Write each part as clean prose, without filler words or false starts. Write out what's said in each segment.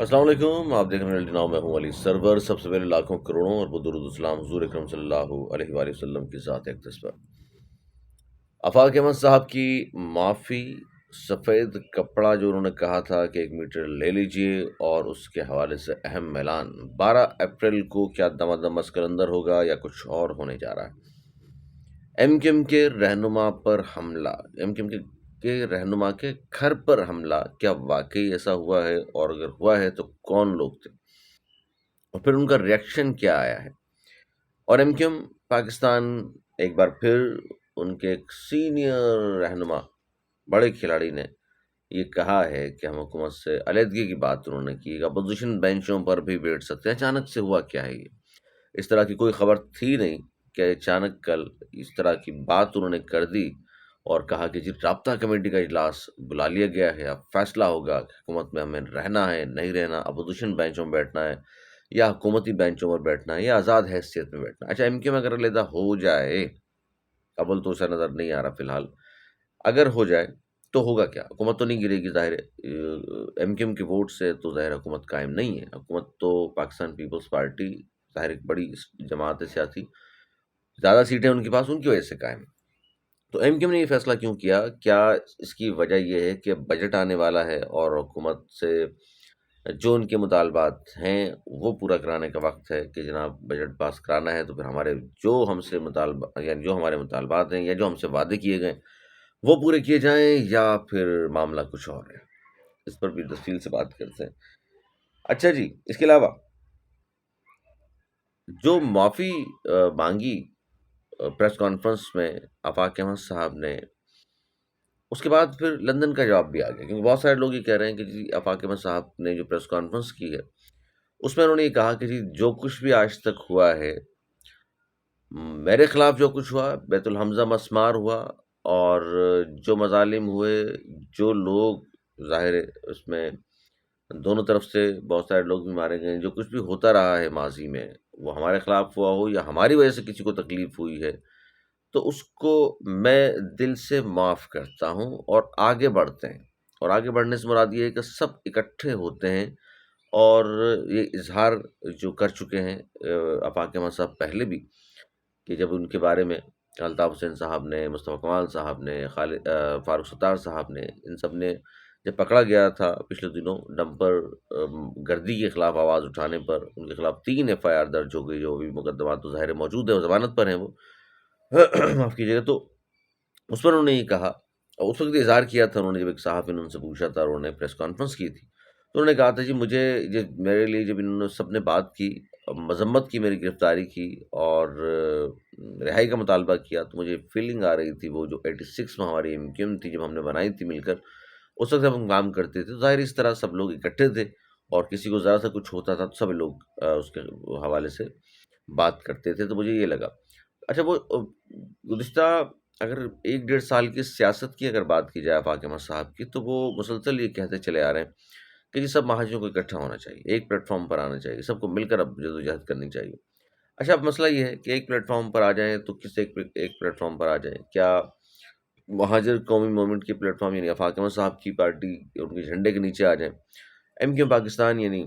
السلام علیکم، آپ دیکھ رہے ہیں ناؤ، میں ہوں علی سرور۔ سب سے پہلے لاکھوں کروڑوں اور درود اسلام حضور اکرم صلی اللہ علیہ وآلہ وسلم کی ذات اقدس پر۔ آفاق احمد صاحب کی معافی، سفید کپڑا جو انہوں نے کہا تھا کہ 1 میٹر لے لیجئے، اور اس کے حوالے سے اہم اعلان 12 اپریل کو کیا دمادم مسکرندر ہوگا یا کچھ اور ہونے جا رہا ہے؟ ایم کیو ایم کے رہنما پر حملہ، ایم کیو ایم کے رہنما کے گھر پر حملہ، کیا واقعی ایسا ہوا ہے؟ اور اگر ہوا ہے تو کون لوگ تھے؟ اور پھر ان کا ریئیکشن کیا آیا ہے؟ اور ایم کیو ایم پاکستان ایک بار پھر ان کے ایک سینئر رہنما، بڑے کھلاڑی نے یہ کہا ہے کہ ہم حکومت سے علیحدگی کی بات انہوں نے کی، اپوزیشن بینچوں پر بھی بیٹھ سکتے ہیں۔ اچانک سے ہوا کیا ہے یہ؟ اس طرح کی کوئی خبر تھی نہیں کہ اچانک کل اس طرح کی بات انہوں نے کر دی اور کہا کہ جی رابطہ کمیٹی کا اجلاس بلا لیا گیا ہے، اب فیصلہ ہوگا کہ حکومت میں ہمیں رہنا ہے نہیں رہنا، اپوزیشن بینچوں میں بیٹھنا ہے یا حکومتی بینچوں پر بیٹھنا ہے یا آزاد حیثیت میں بیٹھنا ہے۔ اچھا، ایم کیو میں اگر علیحدہ ہو جائے، قبل تو اسے نظر نہیں آ رہا فی الحال، اگر ہو جائے تو ہوگا کیا؟ حکومت تو نہیں گرے گی ظاہر ہے، ایم کیو ایم کے ووٹ سے تو ظاہر حکومت قائم نہیں ہے۔ حکومت تو پاکستان پیپلز پارٹی، ظاہر ایک بڑی جماعت ہے سیاسی، زیادہ سیٹیں ان کے پاس، ان کی وجہ سے قائم ہے۔ تو ایم کیو ایم نے یہ فیصلہ کیوں کیا؟ کیا اس کی وجہ یہ ہے کہ بجٹ آنے والا ہے اور حکومت سے جو ان کے مطالبات ہیں وہ پورا کرانے کا وقت ہے کہ جناب بجٹ پاس کرانا ہے، تو پھر ہمارے جو ہم سے مطالبہ، یعنی جو ہمارے مطالبات ہیں یا جو ہم سے وعدے کیے گئے وہ پورے کیے جائیں، یا پھر معاملہ کچھ اور ہے؟ اس پر بھی تفصیل سے بات کرتے ہیں۔ اچھا جی، اس کے علاوہ جو معافی مانگی پریس کانفرنس میں آفاق احمد صاحب نے، اس کے بعد پھر لندن کا جواب بھی آ گیا، کیونکہ بہت سارے لوگ یہ کہہ رہے ہیں کہ جی آفاق احمد صاحب نے جو پریس کانفرنس کی ہے اس میں انہوں نے یہ کہا کہ جی جو کچھ بھی آج تک ہوا ہے، میرے خلاف جو کچھ ہوا، بیت الحمزہ مسمار ہوا، اور جو مظالم ہوئے، جو لوگ ظاہر ہے اس میں دونوں طرف سے بہت سارے لوگ بھی مارے گئے، جو کچھ بھی ہوتا رہا ہے ماضی میں، وہ ہمارے خلاف ہوا ہو یا ہماری وجہ سے کسی کو تکلیف ہوئی ہے، تو اس کو میں دل سے معاف کرتا ہوں اور آگے بڑھتے ہیں۔ اور آگے بڑھنے سے مراد یہ ہے کہ سب اکٹھے ہوتے ہیں، اور یہ اظہار جو کر چکے ہیں آفاق احمد صاحب پہلے بھی، کہ جب ان کے بارے میں الطاف حسین صاحب نے، مصطفیٰ کمال صاحب نے، فاروق ستار صاحب نے، ان سب نے جب پکڑا گیا تھا پچھلے دنوں ڈمپر گردی کے خلاف آواز اٹھانے پر، ان کے خلاف 3 FIR درج ہو گئی، جو بھی مقدمات تو ظاہر موجود ہیں، وہ ضمانت پر ہیں وہ معاف کیجیے گا۔ تو اس پر انہوں نے یہ کہا، اور اس وقت اظہار کیا تھا انہوں نے، جب ایک صحافی نے ان سے پوچھا تھا، انہوں نے پریس کانفرنس کی تھی، تو انہوں نے کہا تھا جی مجھے میرے لیے جب انہوں نے سب نے بات کی، مذمت کی، میری گرفتاری کی اور رہائی کا مطالبہ کیا، تو مجھے فیلنگ آ رہی تھی وہ جو 86 میں ہماری ایم کیو ایم تھی، جب ہم نے بنائی تھی مل کر، اس وقت ہم کام کرتے تھے، تو ظاہر اس طرح سب لوگ اکٹھے تھے، اور کسی کو ذرا سا کچھ ہوتا تھا تو سب لوگ اس کے حوالے سے بات کرتے تھے، تو مجھے یہ لگا۔ اچھا، وہ گزشتہ اگر 1 ڈیڑھ سال کی سیاست کی اگر بات کی جائے آفاق احمد صاحب کی، تو وہ مسلسل یہ کہتے چلے آ رہے ہیں کہ جی سب مہاجروں کو اکٹھا ہونا چاہیے، ایک پلیٹ فارم پر آنا چاہیے، سب کو مل کر اب جدوجہد کرنی چاہیے۔ اچھا، اب مسئلہ یہ ہے کہ ایک پلیٹ فارم پر آ جائیں تو کس ایک پلیٹ فارم پر آ جائیں؟ کیا مہاجر قومی موومنٹ کی پلیٹ فارم یعنی آفاق احمد صاحب کی پارٹی ان کے جھنڈے کے نیچے آ جائیں؟ ایم کیو پاکستان یعنی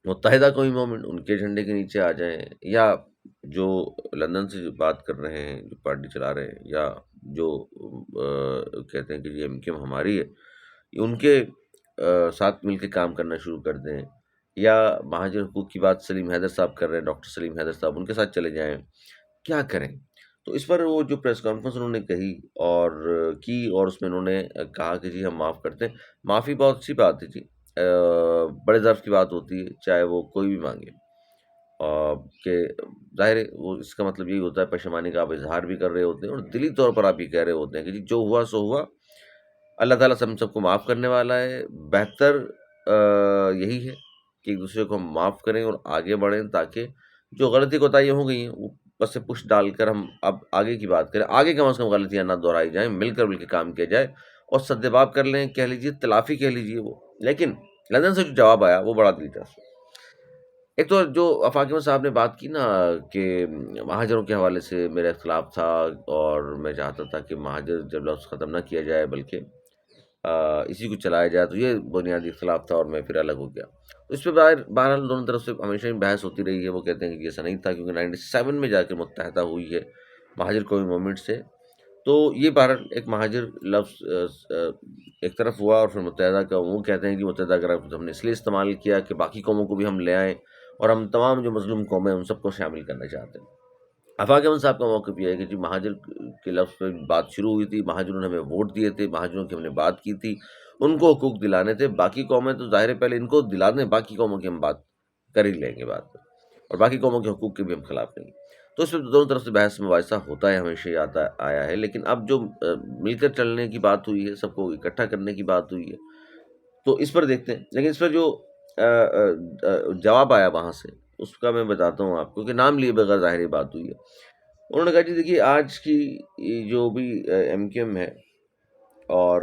متحدہ قومی موومنٹ ان کے جھنڈے کے نیچے آ جائیں؟ یا جو لندن سے جو بات کر رہے ہیں، جو پارٹی چلا رہے ہیں، یا جو کہتے ہیں کہ جی ایم کیو ہماری ہے، ان کے ساتھ مل کے کام کرنا شروع کر دیں؟ یا مہاجر حقوق کی بات سلیم حیدر صاحب کر رہے ہیں، ڈاکٹر سلیم حیدر صاحب، ان کے ساتھ چلے جائیں؟ کیا کریں؟ تو اس پر وہ جو پریس کانفرنس انہوں نے کہی اور کی، اور اس میں انہوں نے کہا کہ جی ہم معاف کرتے ہیں۔ معافی بہت سی بات ہے جی، بڑے ظرف کی بات ہوتی ہے، چاہے وہ کوئی بھی مانگے، کہ ظاہر ہے وہ اس کا مطلب یہی ہوتا ہے پشیمانی کا آپ اظہار بھی کر رہے ہوتے ہیں، اور دلی طور پر آپ یہ کہہ رہے ہوتے ہیں کہ جی جو ہوا سو ہوا، اللہ تعالیٰ ہم سب کو معاف کرنے والا ہے۔ بہتر یہی ہے کہ ایک دوسرے کو ہم معاف کریں اور آگے بڑھیں، تاکہ جو غلطی کوتاہیاں ہو گئی ہیں وہ بس سے پش ڈال کر ہم اب آگے کی بات کریں، آگے کم از کم غلطیاں نہ دہرائی جائیں، مل کے کام کیا جائے، اور سدباب کر لیں، کہہ لیجیے تلافی کہہ لیجیے وہ۔ لیکن لندن سے جو جواب آیا وہ بڑا دلچسپ ہے۔ ایک تو جو آفاق احمد صاحب نے بات کی نا کہ مہاجروں کے حوالے سے میرا اختلاف تھا، اور میں چاہتا تھا کہ مہاجر جب لفظ ختم نہ کیا جائے، بلکہ اسی کو چلایا جائے، تو یہ بنیادی اختلاف تھا اور میں پھر الگ ہو گیا. تو اس پہ بہرحال دونوں طرف سے ہمیشہ ہی بحث ہوتی رہی ہے. وہ کہتے ہیں کہ ایسا نہیں تھا، کیونکہ 97 میں جا کے متحدہ ہوئی ہے مہاجر قومی موومنٹ سے. تو یہ بہرحال ایک مہاجر لفظ ایک طرف ہوا، اور پھر متحدہ کا وہ کہتے ہیں کہ متحدہ کا لفظ ہم نے اس لیے استعمال کیا کہ باقی قوموں کو بھی ہم لے آئیں، اور ہم تمام جو مظلوم قومیں ہیں ان سب کو شامل کرنا چاہتے ہیں. آفاق احمد صاحب کا موقف یہ ہے کہ جی مہاجر کے لفظ پہ بات شروع ہوئی تھی، مہاجروں نے ہمیں ووٹ دیے تھے، مہاجروں کی ہم نے بات کی تھی، ان کو حقوق دلانے تھے. باقی قومیں تو ظاہر ہے پہلے ان کو دلا دیں، باقی قوموں کی ہم بات کر ہی لیں گے بعد میں، اور باقی قوموں کے حقوق کے بھی ہم خلاف نہیں. تو اس میں دونوں طرف سے بحث مباحثہ ہوتا ہے، ہمیشہ ہی آیا ہے. لیکن اب جو مل کر چلنے کی بات ہوئی ہے، سب کو اکٹھا کرنے کی بات ہوئی ہے، تو اس پر دیکھتے ہیں. لیکن اس پر جو جواب آیا وہاں سے، اس کا میں بتاتا ہوں آپ کو، کہ نام لیے بغیر ظاہری بات ہوئی ہے. انہوں نے کہا جی دیکھیے، آج کی جو بھی ایم کیو ایم ہے، اور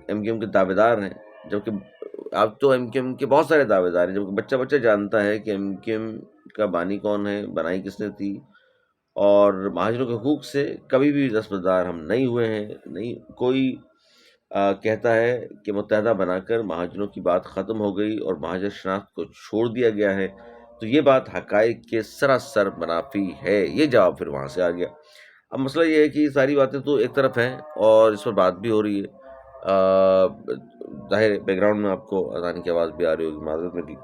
ایم کیو ایم کے دعوے دار ہیں، جبکہ اب تو ایم کیو ایم کے بہت سارے دعوے دار ہیں، جبکہ بچہ بچہ جانتا ہے کہ ایم کیو ایم کا بانی کون ہے، بنائی کس نے تھی، اور مہاجروں کے حقوق سے کبھی بھی دستبردار ہم نہیں ہوئے ہیں. نہیں کوئی کہتا ہے کہ متحدہ بنا کر مہاجروں کی بات ختم ہو گئی اور مہاجر شناخت کو چھوڑ دیا گیا ہے، تو یہ بات حقائق کے سراسر منافی ہے. یہ جواب پھر وہاں سے آ گیا. اب مسئلہ یہ ہے کہ یہ ساری باتیں تو ایک طرف ہیں، اور اس پر بات بھی ہو رہی ہے. ظاہر بیک گراؤنڈ میں آپ کو اذان کی آواز بھی آ رہی ہوگی، معذرت میں بھی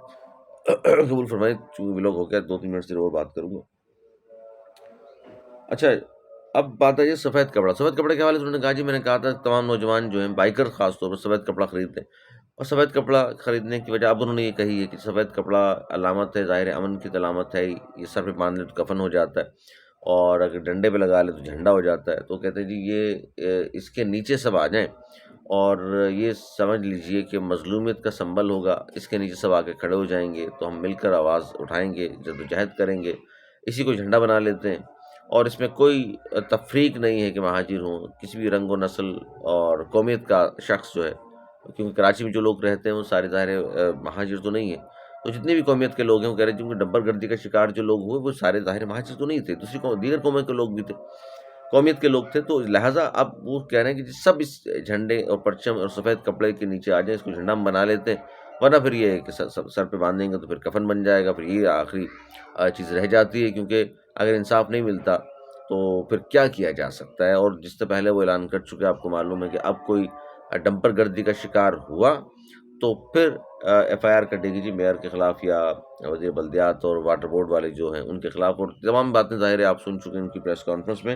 قبول فرمائیں، چونکہ ولاگ ہو گیا، 2-3 منٹ سے اور بات کروں گا. اچھا، اب بات ہے یہ سفید کپڑا. سفید کپڑے کے حوالے سے انہوں نے کہا جی میں نے کہا تھا تمام نوجوان جو ہیں، بائکر خاص طور پر، سفید کپڑا خریدتے ہیں. اور سفید کپڑا خریدنے کی وجہ اب انہوں نے یہ کہی ہے کہ سفید کپڑا علامت ہے، ظاہر امن کی علامت ہے. یہ سر پہ باندھ لے تو کفن ہو جاتا ہے، اور اگر ڈنڈے پہ لگا لے تو جھنڈا ہو جاتا ہے. تو کہتے ہیں جی یہ اس کے نیچے سب آ جائیں، اور یہ سمجھ لیجئے کہ مظلومیت کا سمبل ہوگا. اس کے نیچے سب آ کے کھڑے ہو جائیں گے، تو ہم مل کر آواز اٹھائیں گے، جدوجہد کریں گے. اسی کو جھنڈا بنا لیتے ہیں، اور اس میں کوئی تفریق نہیں ہے کہ مہاجر ہوں، کسی بھی رنگ و نسل اور قومیت کا شخص جو ہے. کیونکہ کراچی میں جو لوگ رہتے ہیں وہ سارے ظاہر مہاجر تو نہیں ہیں. تو جتنے بھی قومیت کے لوگ ہیں، وہ کہہ رہے ہیں کیونکہ ڈبر گردی کا شکار جو لوگ ہوئے وہ سارے ظاہر مہاجر تو نہیں تھے، دیگر قوموں کے لوگ بھی تھے، قومیت کے لوگ تھے. تو لہٰذا اب وہ کہہ رہے ہیں کہ سب اس جھنڈے اور پرچم اور سفید کپڑے کے نیچے آ جائیں، اس کو جھنڈا ہم بنا لیتے ہیں. ورنہ پھر یہ ہے کہ سر پہ باندھیں گے تو پھر کفن بن جائے گا. پھر یہ آخری چیز رہ جاتی ہے، کیونکہ اگر انصاف نہیں ملتا تو پھر کیا کیا جا سکتا ہے. اور جس سے پہلے وہ اعلان کر چکے، آپ کو معلوم ہے کہ اب کوئی ڈمپر گردی کا شکار ہوا تو پھر ایف آئی آر کٹے گی جی میئر کے خلاف، یا وزیر بلدیات اور واٹر بورڈ والے جو ہیں ان کے خلاف. اور تمام باتیں ظاہر ہے آپ سن چکے ہیں ان کی پریس کانفرنس میں.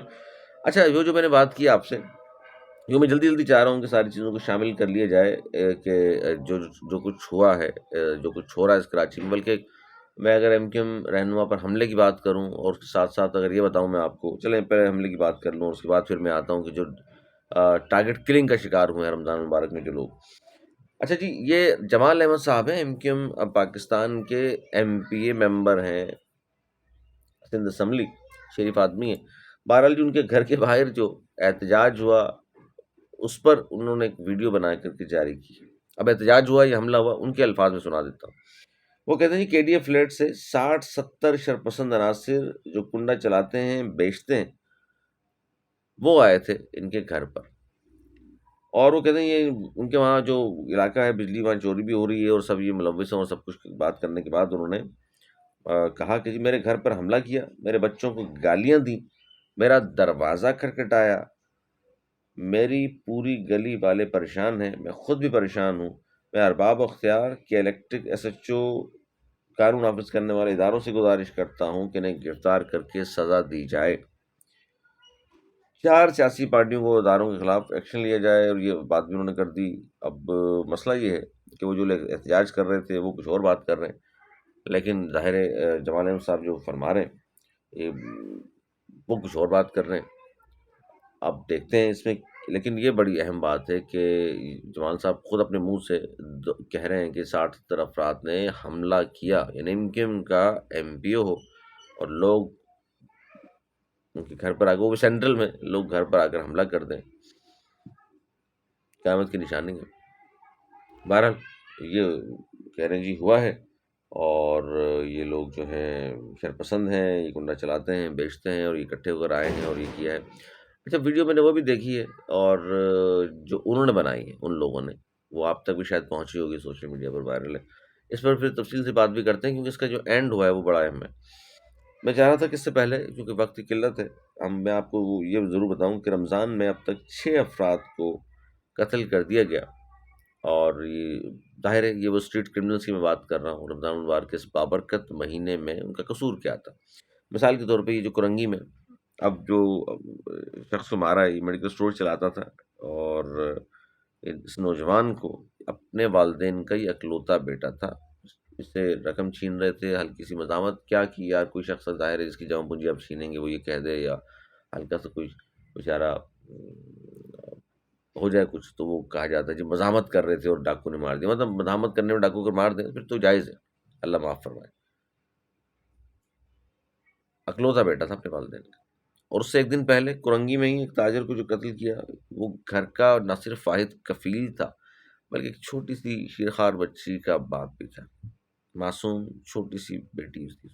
اچھا، جو میں نے بات کی آپ سے، جو میں جلدی چاہ رہا ہوں کہ ساری چیزوں کو شامل کر لیا جائے، کہ جو کچھ ہوا ہے، جو کچھ ہو رہا ہے اس کراچی میں. بلکہ میں اگر ایم کیو ایم رہنما پر حملے کی بات کروں، اور اس کے ساتھ ساتھ اگر یہ بتاؤں میں آپ کو، چلیں پہلے حملے کی بات کر لوں، اور اس کے بعد پھر میں آتا ہوں کہ جو ٹارگٹ کلنگ کا شکار ہوئے ہیں رمضان المبارک میں جو لوگ. اچھا جی، یہ جمال احمد صاحب ہیں، ایم کیو ایم پاکستان کے ایم پی اے ممبر ہیں سندھ اسمبلی، شریف آدمی ہیں. بہرحال جی ان کے گھر کے باہر جو احتجاج ہوا، اس پر انہوں نے ایک ویڈیو بنا کر کے جاری کی. اب احتجاج ہوا یا حملہ ہوا، ان کے الفاظ میں سنا دیتا ہوں. وہ کہتے ہیں کے ڈی اے فلیٹ سے 60-70 شرپسند عناصر جو کنڈا چلاتے ہیں، بیچتے ہیں، وہ آئے تھے ان کے گھر پر. اور وہ کہتے ہیں یہ ان کے وہاں جو علاقہ ہے، بجلی وہاں چوری بھی ہو رہی ہے، اور سب یہ ملوث ہیں. اور سب کچھ بات کرنے کے بعد انہوں نے کہا کہ جی میرے گھر پر حملہ کیا، میرے بچوں کو گالیاں دیں، میرا دروازہ کھٹکھٹایا، میری پوری گلی والے پریشان ہیں، میں خود بھی پریشان ہوں. میں ارباب اختیار کے الیکٹرک ایس ایچ او قانون نافذ کرنے والے اداروں سے گزارش کرتا ہوں کہ انہیں گرفتار کر کے سزا دی جائے. 4 سیاسی پارٹیوں کو اداروں کے خلاف ایکشن لیا جائے، اور یہ بات بھی انہوں نے کر دی. اب مسئلہ یہ ہے کہ وہ جو لوگ احتجاج کر رہے تھے وہ کچھ اور بات کر رہے ہیں، لیکن ظاہر ہے جمال احمد صاحب جو فرما رہے ہیں وہ کچھ اور بات کر رہے ہیں. اب دیکھتے ہیں اس میں. لیکن یہ بڑی اہم بات ہے کہ جمال صاحب خود اپنے منہ سے کہہ رہے ہیں کہ 60-70 افراد نے حملہ کیا، یعنی ان کا ایم پی او ہو اور لوگ ان کے گھر پر آ کے، وہ بھی سینٹرل میں، لوگ گھر پر آ کر حملہ کر دیں، قیامت کی نشانی ہے. بہرحال یہ کہہ رہے ہیں جی ہوا ہے، اور یہ لوگ جو ہیں شرپسند ہیں، یہ کنڈا چلاتے ہیں، بیچتے ہیں، اور یہ اکٹھے ہو کر آئے ہیں اور یہ کیا ہے. اچھا، ویڈیو میں نے وہ بھی دیکھی ہے، اور جو انہوں نے بنائی ہے ان لوگوں نے، وہ آپ تک بھی شاید پہنچی ہوگی، سوشل میڈیا پر وائرل ہے۔ اس پر پھر تفصیل سے بات بھی کرتے ہیں، کیونکہ اس کا جو اینڈ ہوا ہے وہ بڑا اہم ہے۔ میں چاہ رہا تھا کہ اس سے پہلے، کیونکہ وقت کی قلت ہے، میں آپ کو یہ ضرور بتاؤں کہ رمضان میں اب تک 6 افراد کو قتل کر دیا گیا، اور یہ ظاہر ہے یہ وہ اسٹریٹ کرمنلس کی میں بات کر رہا ہوں۔ رمضان المبارک کے اس بابرکت مہینے میں ان کا قصور کیا تھا؟ مثال کے طور پہ یہ جو کرنگی میں اب جو شخص کو مارا ہے، یہ میڈیکل اسٹور چلاتا تھا، اور اس نوجوان کو اپنے والدین کا ہی اکلوتا بیٹا تھا، اس سے رقم چھین رہے تھے۔ ہلکی سی مزاحمت کیا کی یار، کوئی شخص ظاہر ہے جس کی جمع پونجی آپ چھینیں گے وہ یہ کہہ دے، یا ہلکا سا کوئی بیچارہ ہو جائے کچھ، تو وہ کہا جاتا ہے جی مزاحمت کر رہے تھے اور ڈاکو نے مار دیا۔ مطلب مزاحمت کرنے میں ڈاکو کو مار دیں پھر تو جائز ہے، اللہ معاف فرمائے۔ اکلوتا بیٹا تھا اپنے والدین کا، اور اس سے ایک دن پہلے کرنگی میں ہی ایک تاجر کو جو قتل کیا، وہ گھر کا نہ صرف واحد کفیل تھا، بلکہ ایک چھوٹی سی شیرخوار بچی کا باپ بھی تھا، معصوم چھوٹی سی بیٹی تھی اس کی،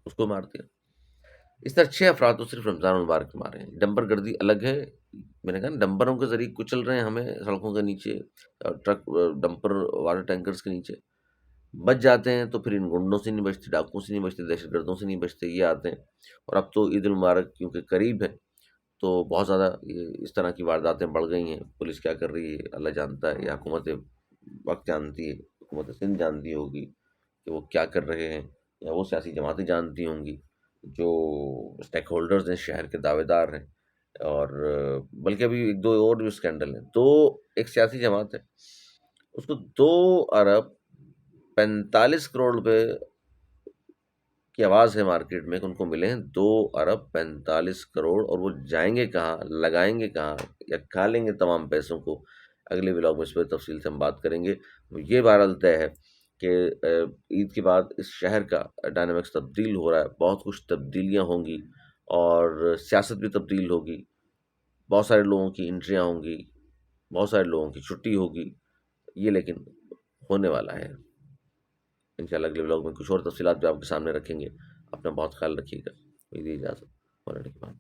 اس کو مار دیا۔ اس طرح 6 افراد تو صرف رمضان المبارک میں مارے ہیں۔ ڈمپر گردی الگ ہے، میں نے کہا نا، ڈمپروں کے ذریعے کچل رہے ہیں ہمیں سڑکوں کے نیچے، ٹرک ڈمپر واٹر ٹینکرز کے نیچے بچ جاتے ہیں، تو پھر ان گنڈوں سے نہیں بچتے، ڈاکوؤں سے نہیں بچتے، دہشت گردوں سے نہیں بچتے، یہ آتے ہیں۔ اور اب تو عید المبارک کیونکہ قریب ہے، تو بہت زیادہ اس طرح کی وارداتیں بڑھ گئی ہیں۔ پولیس کیا کر رہی ہے اللہ جانتا ہے، یا حکومت وقت جانتی ہے، حکومت سندھ جانتی ہوگی کہ وہ کیا کر رہے ہیں، یا وہ سیاسی جماعتیں جانتی ہوں گی جو اسٹیک ہولڈرز ہیں، شہر کے دعوے دار ہیں۔ اور بلکہ ابھی ایک دو اور بھی اسکینڈل ہیں۔ تو ایک سیاسی جماعت ہے، اس کو 2 ارب 45 کروڑ روپے کی آواز ہے مارکیٹ میں کہ ان کو ملے ہیں 2 ارب 45 کروڑ، اور وہ جائیں گے کہاں، لگائیں گے کہاں، یا کھا لیں گے تمام پیسوں کو؟ اگلے ولاگ میں اس پہ تفصیل سے ہم بات کریں گے۔ یہ بہرحال طے ہے کہ عید کے بعد اس شہر کا ڈائنامکس تبدیل ہو رہا ہے، بہت کچھ تبدیلیاں ہوں گی، اور سیاست بھی تبدیل ہوگی، بہت سارے لوگوں کی انٹریاں ہوں گی، بہت سارے لوگوں کی چھٹی ہوگی، یہ لیکن ہونے والا ہے۔ انشاءاللہ اگلے ولاگ میں کچھ اور تفصیلات بھی آپ کے سامنے رکھیں گے۔ اپنا بہت خیال رکھیے گا۔ میری اجازت، وعلیکم السلام۔